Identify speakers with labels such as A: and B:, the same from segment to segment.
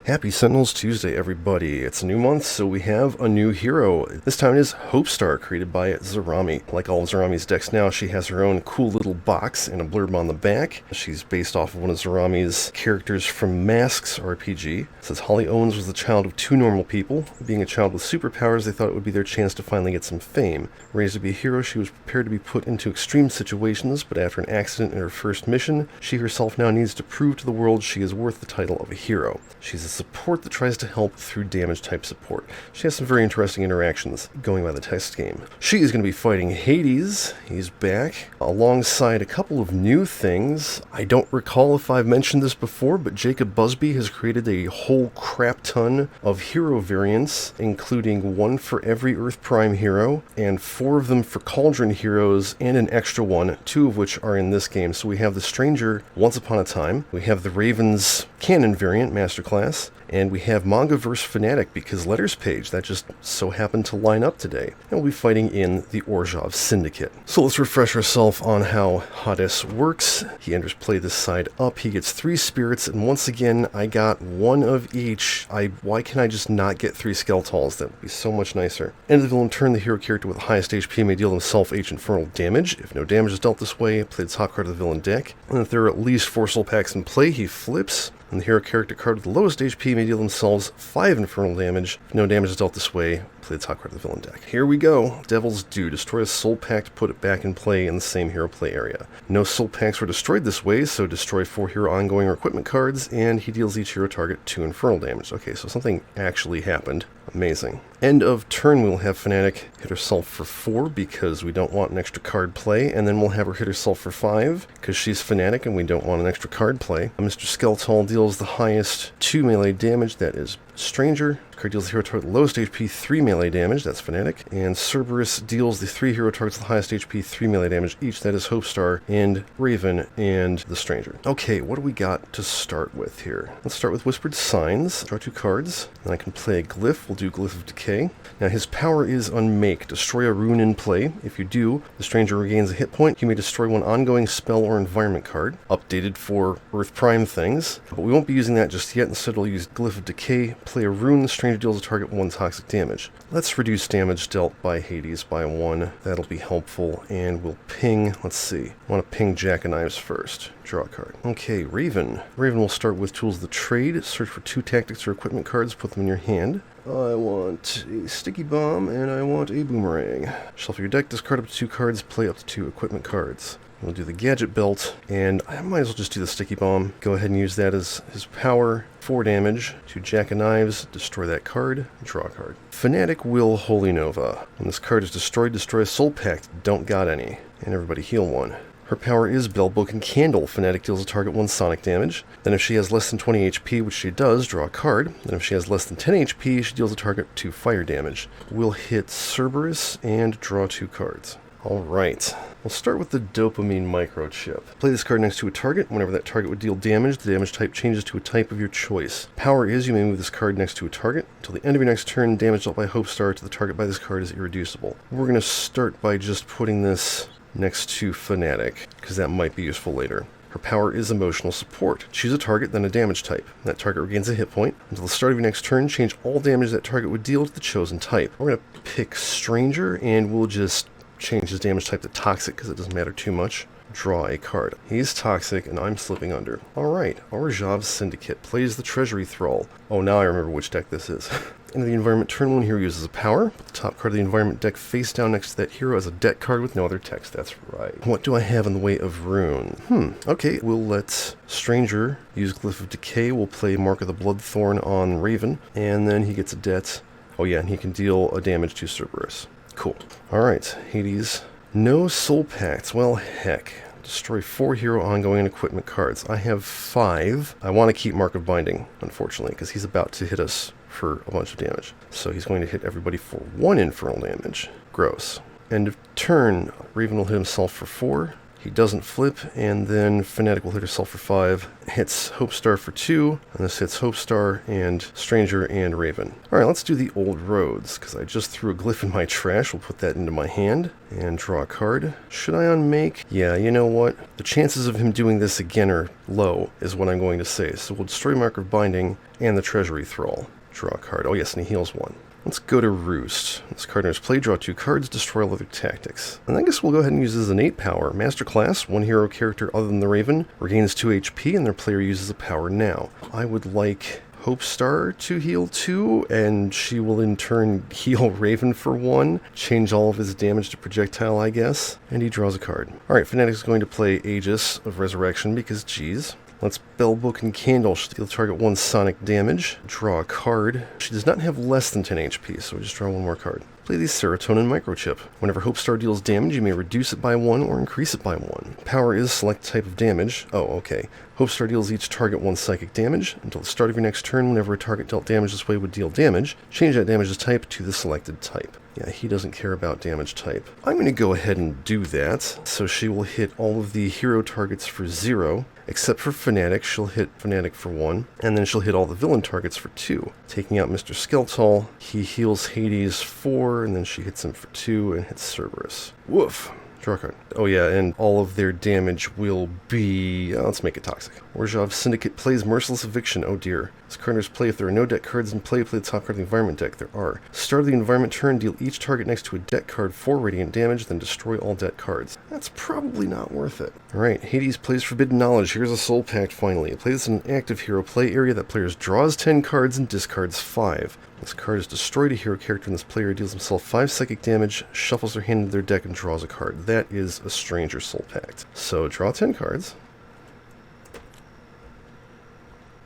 A: Happy Sentinels Tuesday, everybody. It's a new month, so we have a new hero. This time it is Hopestar, created by Zarami. Like all of Zarami's decks now, she has her own cool little box and a blurb on the back. She's based off of one of Zarami's characters from Masks RPG. It says, Holly Owens was the child of two normal people. Being a child with superpowers, they thought it would be their chance to finally get some fame. Raised to be a hero, she was prepared to be put into extreme situations, but after an accident in her first mission, she herself now needs to prove to the world she is worth the title of a hero. She's a support that tries to help through damage type support. She has some very interesting interactions going by the text game. She is going to be fighting Hades. He's back alongside a couple of new things. I don't recall if I've mentioned this before, but Jacob Busby has created a whole crap ton of hero variants, including one for every Earth Prime hero and 4 of them for Cauldron heroes and an extra one, 2 of which are in this game. So we have the Stranger Once Upon a Time, we have the Ravens Canon variant Masterclass, and we have Mangaverse Fanatic because Letters Page, that just so happened to line up today. And we'll be fighting in the Orzhov Syndicate. So let's refresh ourselves on how Hades works. He enters play this side up. He gets 3 spirits, and once again, I got 1 of each. Why can I just not get 3 Skeletals? That would be so much nicer. End of the villain turn, the hero character with the highest HP may deal himself H infernal damage. If no damage is dealt this way, play the top card of the villain deck. And if there are at least 4 soul packs in play, he flips. And the hero character card with the lowest HP may deal themselves 5 infernal damage. If no damage is dealt this way, play the top card of the villain deck. Here we go. Devil's Due. Destroy a soul pack to put it back in play in the same hero play area. No soul packs were destroyed this way, so destroy 4 hero ongoing or equipment cards, and he deals each hero target 2 infernal damage. Okay, so something actually happened. Amazing. End of turn, we'll have Fanatic hit herself for 4 because we don't want an extra card play, and then we'll have her hit herself for 5 because she's Fanatic and we don't want an extra card play. Mr. Skeletal deals the highest 2 melee damage, that is Stranger. Card deals the hero target with the lowest HP 3 melee damage, that's Fanatic. And Cerberus deals the 3 hero targets with the highest HP 3 melee damage each, that is Hopestar and Raven and the Stranger. Okay, what do we got to start with here? Let's start with Whispered Signs. Draw 2 cards. Then I can play a Glyph. We'll do Glyph of Decay. Now his power is Unmake. Destroy a rune in play. If you do, the Stranger regains a hit point. You may destroy 1 ongoing spell or environment card. Updated for Earth Prime things. But we won't be using that just yet. Instead we'll use Glyph of Decay. Play a rune. The Stranger deals a target 1 toxic damage. Let's reduce damage dealt by Hades by 1. That'll be helpful. And we'll ping, let's see. I want to ping Jack of Knives first. Draw a card. Okay, Raven. Raven will start with Tools of the Trade. Search for 2 tactics or equipment cards. Put them in your hand. I want a Sticky Bomb and I want a Boomerang. Shuffle your deck. Discard up to 2 cards. Play up to 2 equipment cards. We'll do the Gadget Belt, and I might as well just do the Sticky Bomb. Go ahead and use that as his power. 4 damage to Jack of Knives. Destroy that card. Draw a card. Fanatic will Holy Nova. When this card is destroyed, destroy a Soul Pact. Don't got any. And everybody heal 1. Her power is Bellbook and Candle. Fanatic deals a target 1 sonic damage. Then if she has less than 20 HP, which she does, draw a card. Then if she has less than 10 HP, she deals a target 2 fire damage. We'll hit Cerberus and draw 2 cards. Alright, we'll start with the Dopamine Microchip. Play this card next to a target. Whenever that target would deal damage, the damage type changes to a type of your choice. Power is you may move this card next to a target. Until the end of your next turn, damage dealt by Hopestar to the target by this card is irreducible. We're going to start by just putting this next to Fanatic, because that might be useful later. Her power is Emotional Support. Choose a target, then a damage type. That target regains a hit point. Until the start of your next turn, change all damage that target would deal to the chosen type. We're going to pick Stranger, and we'll just change his damage type to Toxic, because it doesn't matter too much. Draw a card. He's Toxic, and I'm slipping under. Alright, Orzhov Syndicate plays the Treasury Thrall. Oh, now I remember which deck this is. Into the environment turn, one hero uses a power. Put the top card of the environment deck face down next to that hero as a deck card with no other text. That's right. What do I have in the way of rune? Okay, we'll let Stranger use Glyph of Decay. We'll play Mark of the Bloodthorn on Raven, and then he gets a debt. Oh yeah, and he can deal a damage to Cerberus. Cool. Alright, Hades. No soul pacts. Well, heck. Destroy 4 hero ongoing and equipment cards. I have 5. I want to keep Mark of Binding, unfortunately, because he's about to hit us for a bunch of damage. So he's going to hit everybody for 1 infernal damage. Gross. End of turn. Raven will hit himself for 4. He doesn't flip, and then Fanatic will hit herself for 5, hits Hopestar for 2, and this hits Hopestar and Stranger and Raven. Alright, let's do the old roads, because I just threw a glyph in my trash. We'll put that into my hand and draw a card. Should I unmake? Yeah, you know what? The chances of him doing this again are low, is what I'm going to say. So we'll destroy Mark of Binding and the Treasury Thrall. Draw a card. Oh yes, and he heals 1. Let's go to Roost. This card enters play, draw 2 cards, destroy all other tactics. And I guess we'll go ahead and use his innate power. Master class, 1 hero character other than the Raven, regains 2 HP and their player uses a power now. I would like Hopestar to heal 2, and she will in turn heal Raven for 1, change all of his damage to projectile, I guess, and he draws a card. Alright, Fanatic is going to play Aegis of Resurrection because, geez. Let's Bellbook and Candle. She'll deal target 1 sonic damage. Draw a card. She does not have less than 10 HP, so we just draw 1 more card. Play the Serotonin Microchip. Whenever Hopestar deals damage, you may reduce it by 1 or increase it by 1. Power is select type of damage. Oh, okay. Hopestar deals each target 1 psychic damage. Until the start of your next turn, whenever a target dealt damage this way would deal damage, change that damage's type to the selected type. Yeah, he doesn't care about damage type. I'm going to go ahead and do that. So she will hit all of the hero targets for 0. Except for Fanatic, she'll hit Fanatic for 1, and then she'll hit all the villain targets for 2. Taking out Mr. Skeletal, he heals Hades 4, and then she hits him for 2 and hits Cerberus. Woof! Draw a card. Oh yeah, and all of their damage will be... let's make it toxic. Orzhov Syndicate plays Merciless Eviction. Oh dear. This card enters play if there are no deck cards in play. Play the top card of the environment deck. There are. Start of the environment turn, deal each target next to a deck card 4 radiant damage, then destroy all deck cards. That's probably not worth it. Alright, Hades plays Forbidden Knowledge. Here's a Soul Pact finally. It plays in an active hero play area that players draws 10 cards and discards 5. This card is destroyed a hero character and this player deals himself 5 psychic damage, shuffles their hand into their deck, and draws a card. That is a Stranger Soul Pact. So draw 10 cards.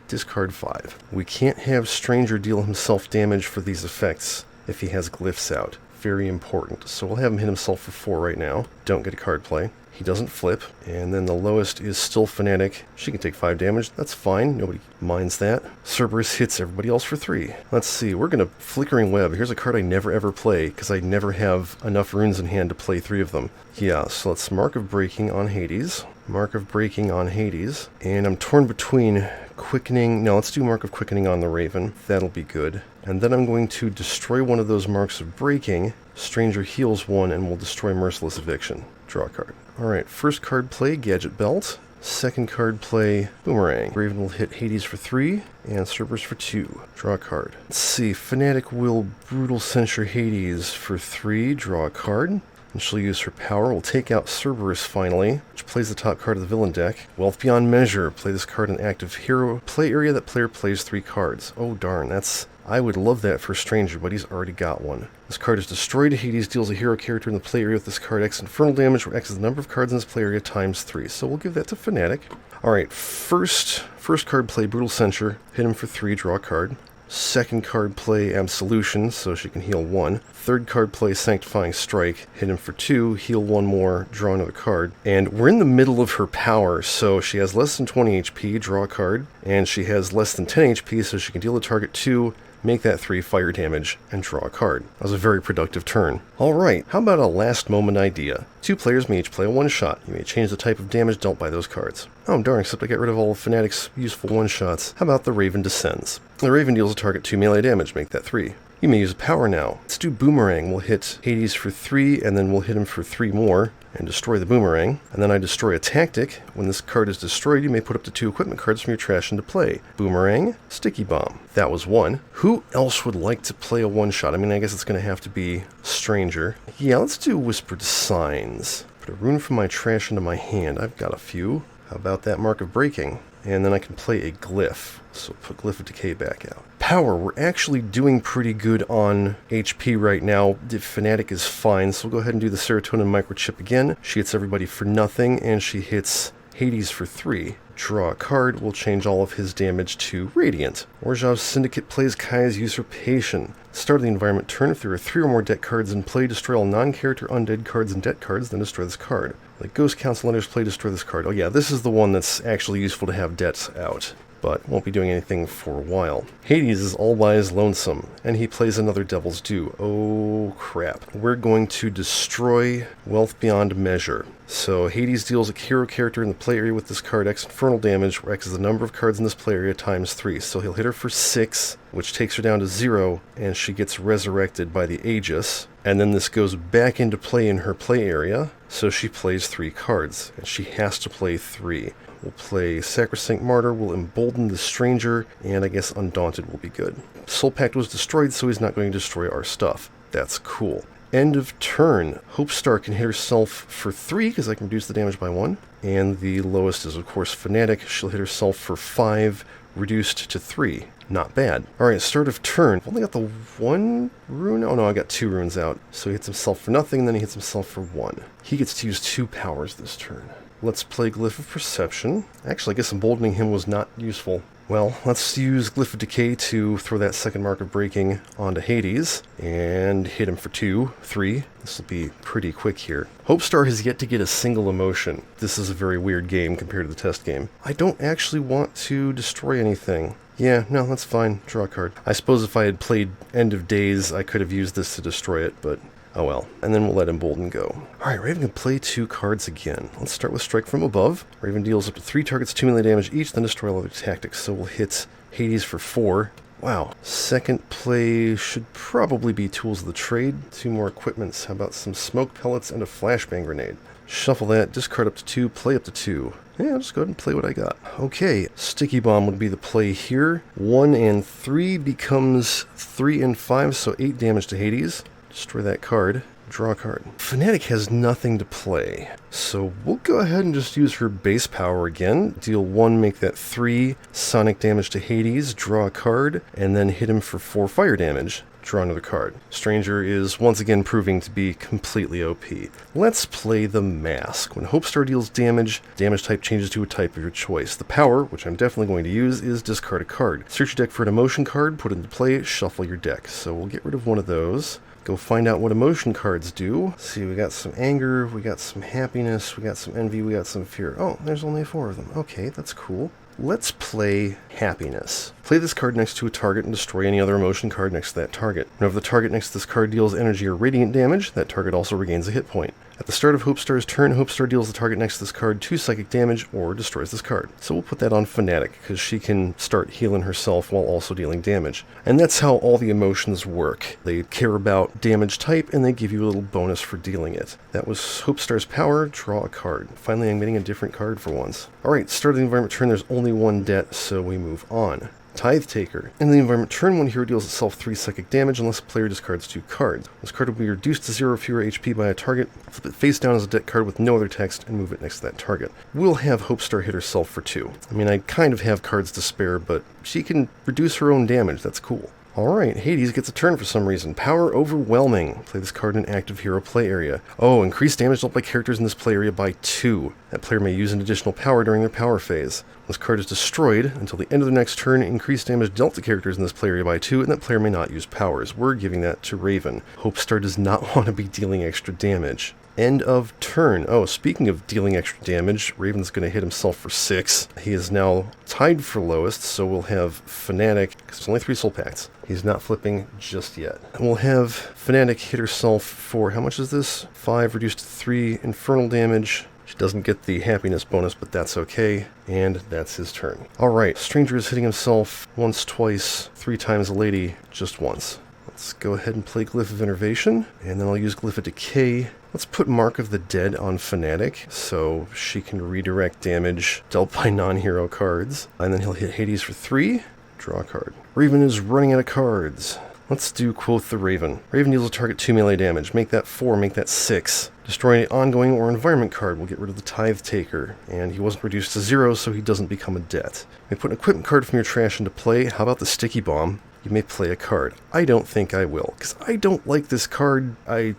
A: Discard 5. We can't have Stranger deal himself damage for these effects if he has glyphs out. Very important. So we'll have him hit himself for 4 right now. Don't get a card play. He doesn't flip. And then the lowest is still Fanatic. She can take 5 damage. That's fine. Nobody minds that. Cerberus hits everybody else for 3. Let's see. We're going to Flickering Web. Here's a card I never ever play because I never have enough runes in hand to play 3 of them. Yeah, so let's Mark of Breaking on Hades. Mark of Breaking on Hades. And I'm torn between Quickening. No, let's do Mark of Quickening on the Raven. That'll be good. And then I'm going to destroy one of those Marks of Breaking. Stranger heals 1 and we'll destroy Merciless Eviction. Draw a card. Alright, first card play, Gadget Belt. Second card play, Boomerang. Raven will hit Hades for 3 and Cerberus for 2. Draw a card. Let's see, Fanatic will Brutal Censure Hades for 3. Draw a card. And she'll use her power. We'll take out Cerberus finally, which plays the top card of the villain deck. Wealth Beyond Measure. Play this card in active hero play area that player plays 3 cards. Oh darn, that's... I would love that for Stranger, but he's already got one. This card is destroyed. Hades deals a hero character in the play area with this card X infernal damage, where X is the number of cards in this play area times 3. So we'll give that to Fanatic. Alright, first card play, Brutal Censure. Hit him for 3, draw a card. Second card play, Absolution, so she can heal 1. Third card play, Sanctifying Strike. Hit him for 2, heal 1 more, draw another card. And we're in the middle of her power, so she has less than 20 HP, draw a card. And she has less than 10 HP, so she can deal the target 2, make that 3 fire damage, and draw a card. That was a very productive turn. Alright, how about a last moment idea? 2 players may each play a 1-shot. You may change the type of damage dealt by those cards. Oh darn, except I got rid of all of Fanatic's useful 1-shots. How about the Raven Descends? The Raven deals a target 2 melee damage, make that 3. You may use a power now. Let's do Boomerang. We'll hit Hades for 3, and then we'll hit him for 3 more, and destroy the Boomerang. And then I destroy a Tactic. When this card is destroyed, you may put up to 2 equipment cards from your trash into play. Boomerang, Sticky Bomb. That was 1. Who else would like to play a 1-shot? I mean, I guess it's going to have to be Stranger. Yeah, let's do Whispered Signs. Put a rune from my trash into my hand. I've got a few. How about that Mark of Breaking? And then I can play a Glyph. So put Glyph of Decay back out. Power, we're actually doing pretty good on HP right now. The Fanatic is fine, so we'll go ahead and do the Serotonin Microchip again. She hits everybody for nothing, and she hits Hades for 3. Draw a card, we'll change all of his damage to Radiant. Orzhov Syndicate plays Kaya's Usurpation. Start of the environment turn, if there are 3 or more deck cards in play, destroy all non-character undead cards and deck cards, then destroy this card. Like Ghost Council enters play, destroy this card. Oh yeah, this is the one that's actually useful to have debts out, but won't be doing anything for a while. Hades is all by his lonesome, and he plays another Devil's Due. Oh crap. We're going to destroy Wealth Beyond Measure. So Hades deals a hero character in the play area with this card X infernal damage, where X is the number of cards in this play area times 3. So he'll hit her for 6, which takes her down to 0, and she gets resurrected by the Aegis. And then this goes back into play in her play area, so she plays 3 cards, and she has to play 3. We'll play Sacrosanct Martyr, we'll embolden the Stranger, and I guess Undaunted will be good. Soul Pact was destroyed, so he's not going to destroy our stuff. That's cool. End of turn. Hopestar can hit herself for 3, because I can reduce the damage by 1. And the lowest is, of course, Fanatic. She'll hit herself for 5, reduced to 3. Not bad. Alright, start of turn. I've only got the 1 rune? Oh no, I got 2 runes out. So he hits himself for nothing, and then he hits himself for 1. He gets to use 2 powers this turn. Let's play Glyph of Perception. Actually, I guess emboldening him was not useful. Well, let's use Glyph of Decay to throw that second mark of breaking onto Hades, and hit him for 2, 3. This will be pretty quick here. Hopestar has yet to get a single emotion. This is a very weird game compared to the test game. I don't actually want to destroy anything. Yeah, no, that's fine. Draw a card. I suppose if I had played End of Days, I could have used this to destroy it, but oh well. And then we'll let Embolden go. Alright, Raven can play 2 cards again. Let's start with Strike from Above. Raven deals up to 3 targets 2 melee damage each, then destroy all other tactics. So we'll hit Hades for 4. Wow. Second play should probably be Tools of the Trade. 2 more equipments. How about some smoke pellets and a flashbang grenade? Shuffle that, discard up to 2, play up to 2. Yeah, I'll just go ahead and play what I got. Okay, Sticky Bomb would be the play here. 1 and 3 becomes 3 and 5, so 8 damage to Hades. Destroy that card. Draw a card. Fanatic has nothing to play, so we'll go ahead and just use her base power again. Deal 1, make that 3 sonic damage to Hades, draw a card, and then hit him for 4 fire damage. Draw another card. Stranger is once again proving to be completely OP. Let's play the Mask. When Hopestar deals damage, damage type changes to a type of your choice. The power, which I'm definitely going to use, is discard a card. Search your deck for an emotion card, put it into play, shuffle your deck. So we'll get rid of one of those. Go find out what emotion cards do. Let's see, we got some anger, we got some happiness, we got some envy, we got some fear. Oh, there's only 4 of them. Okay, that's cool. Let's play Happiness. Play this card next to a target and destroy any other emotion card next to that target. Whenever the target next to this card deals energy or radiant damage, that target also regains a hit point. At the start of Hopestar's turn, Hopestar deals the target next to this card 2 psychic damage or destroys this card. So we'll put that on Fanatic, because she can start healing herself while also dealing damage. And that's how all the emotions work. They care about damage type, and they give you a little bonus for dealing it. That was Hopestar's power, draw a card. Finally, I'm getting a different card for once. Alright, start of the environment turn, there's only 1 debt, so we move on. Tithe Taker. In the environment turn, 1 hero deals itself 3 psychic damage unless the player discards 2 cards. This card will be reduced to 0 fewer HP by a target, flip it face down as a deck card with no other text, and move it next to that target. We'll have Hopestar hit herself for 2. I mean, I kind of have cards to spare, but she can reduce her own damage, that's cool. Alright, Hades gets a turn for some reason. Power Overwhelming. Play this card in an active hero play area. Oh, increase damage dealt by characters in this play area by 2. That player may use an additional power during their power phase. When this card is destroyed, until the end of the next turn, increase damage dealt to characters in this play area by 2, and that player may not use powers. We're giving that to Raven. Hopestar does not want to be dealing extra damage. End of turn. Oh, speaking of dealing extra damage, Raven's going to hit himself for 6. He is now tied for lowest, so we'll have Fanatic, because there's only 3 soul pacts. He's not flipping just yet. And we'll have Fanatic hit herself for, how much is this? 5 reduced to 3 infernal damage. She doesn't get the happiness bonus, but that's okay. And that's his turn. Alright, Stranger is hitting himself once, twice, 3 times a lady, just once. Let's go ahead and play Glyph of Innervation, and then I'll use Glyph of Decay. Let's put Mark of the Dead on Fanatic, so she can redirect damage dealt by non-hero cards. And then he'll hit Hades for 3, draw a card. Raven is running out of cards. Let's do Quoth the Raven. Raven deals a target 2 melee damage. Make that 4, make that 6. Destroy an ongoing or environment card. We'll get rid of the Tithe Taker. And he wasn't reduced to 0, so he doesn't become a debt. You may put an equipment card from your trash into play. How about the Sticky Bomb? You may play a card. I don't think I will, because I don't like this card. I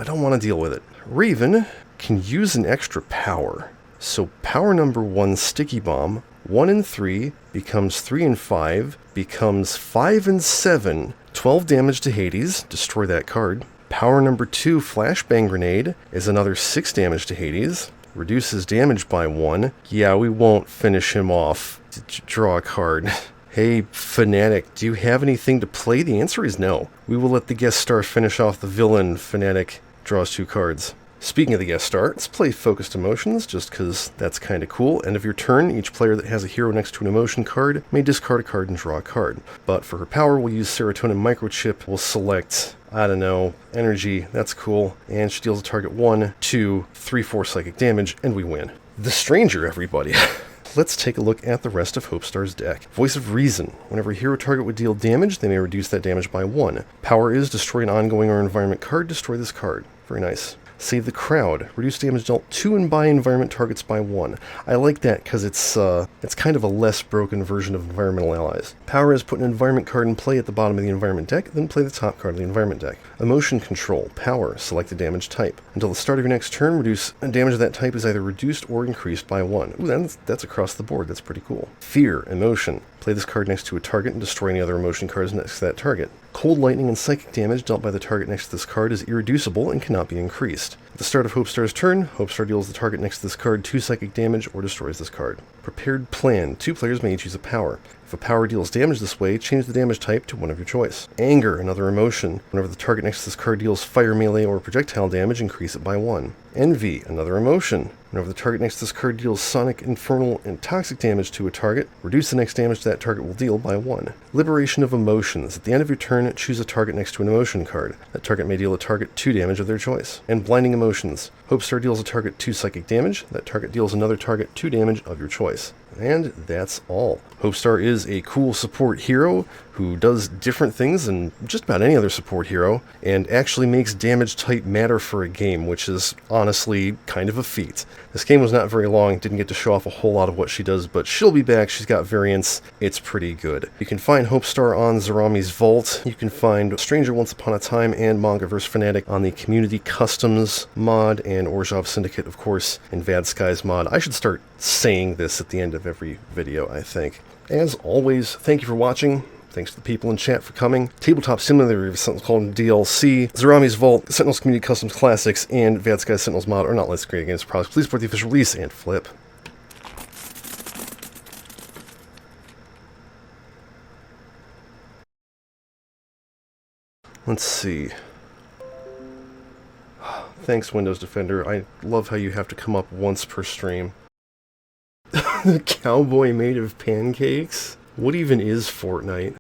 A: don't want to deal with it. Raven can use an extra power. So power number 1, Sticky Bomb, 1 and 3 becomes 3 and 5, becomes 5 and 7, 12 damage to Hades, destroy that card. Power number 2, Flashbang Grenade, is another 6 damage to Hades, reduces damage by 1. Yeah, we won't finish him off. Draw a card. Hey, Fanatic, do you have anything to play? The answer is no. We will let the guest star finish off the villain. Fanatic draws 2 cards. Speaking of the guest star, let's play Focused Emotions, just because that's kind of cool. End of your turn, each player that has a hero next to an emotion card may discard a card and draw a card. But for her power, we'll use Serotonin Microchip. We'll select, I don't know, energy, that's cool. And she deals a target 1, 2, 3, 4 psychic damage, and we win. The Stranger, everybody. Let's take a look at the rest of Hopestar's deck. Voice of Reason. Whenever a hero target would deal damage, they may reduce that damage by 1. Power is destroy an ongoing or environment card, destroy this card. Very nice. Save the Crowd. Reduce damage dealt to and by environment targets by 1. I like that because it's kind of a less broken version of environmental allies. Power is put an environment card in play at the bottom of the environment deck, then play the top card of the environment deck. Emotion Control. Power. Select the damage type. Until the start of your next turn, reduce damage of that type is either reduced or increased by 1. Ooh, that's across the board. That's pretty cool. Fear. Emotion. Play this card next to a target and destroy any other emotion cards next to that target. Cold Lightning and Psychic damage dealt by the target next to this card is irreducible and cannot be increased. At the start of Hopestar's turn, Hopestar deals the target next to this card 2 psychic damage or destroys this card. Prepared Plan. 2 players may each use a power. If a power deals damage this way, change the damage type to one of your choice. Anger, another emotion. Whenever the target next to this card deals fire, melee, or projectile damage, increase it by 1. Envy, another emotion. Whenever the target next to this card deals sonic, infernal, and toxic damage to a target, reduce the next damage that target will deal by 1. Liberation of Emotions. At the end of your turn, choose a target next to an emotion card. That target may deal a target 2 damage of their choice. And Blinding Emotions. Hopestar deals a target 2 psychic damage. That target deals another target 2 damage of your choice. And that's all. Hopestar is a cool support hero who does different things than just about any other support hero, and actually makes damage type matter for a game, which is honestly kind of a feat. This game was not very long, didn't get to show off a whole lot of what she does, but she'll be back, she's got variants, it's pretty good. You can find Hopestar on Zarami's Vault, you can find Stranger Once Upon a Time and Mangaverse Fanatic on the Community Customs mod, and Orzhov Syndicate, of course, and Vad Skies mod. I should start saying this at the end of every video, I think. As always, thank you for watching. Thanks to the people in chat for coming. Tabletop Simulator is something called DLC. Zarami's Vault, Sentinels Community Customs Classics, and Vad Skies Sentinels mod are not less great against products. Please support the official release and flip. Let's see. Thanks, Windows Defender. I love how you have to come up once per stream. The cowboy made of pancakes? What even is Fortnite?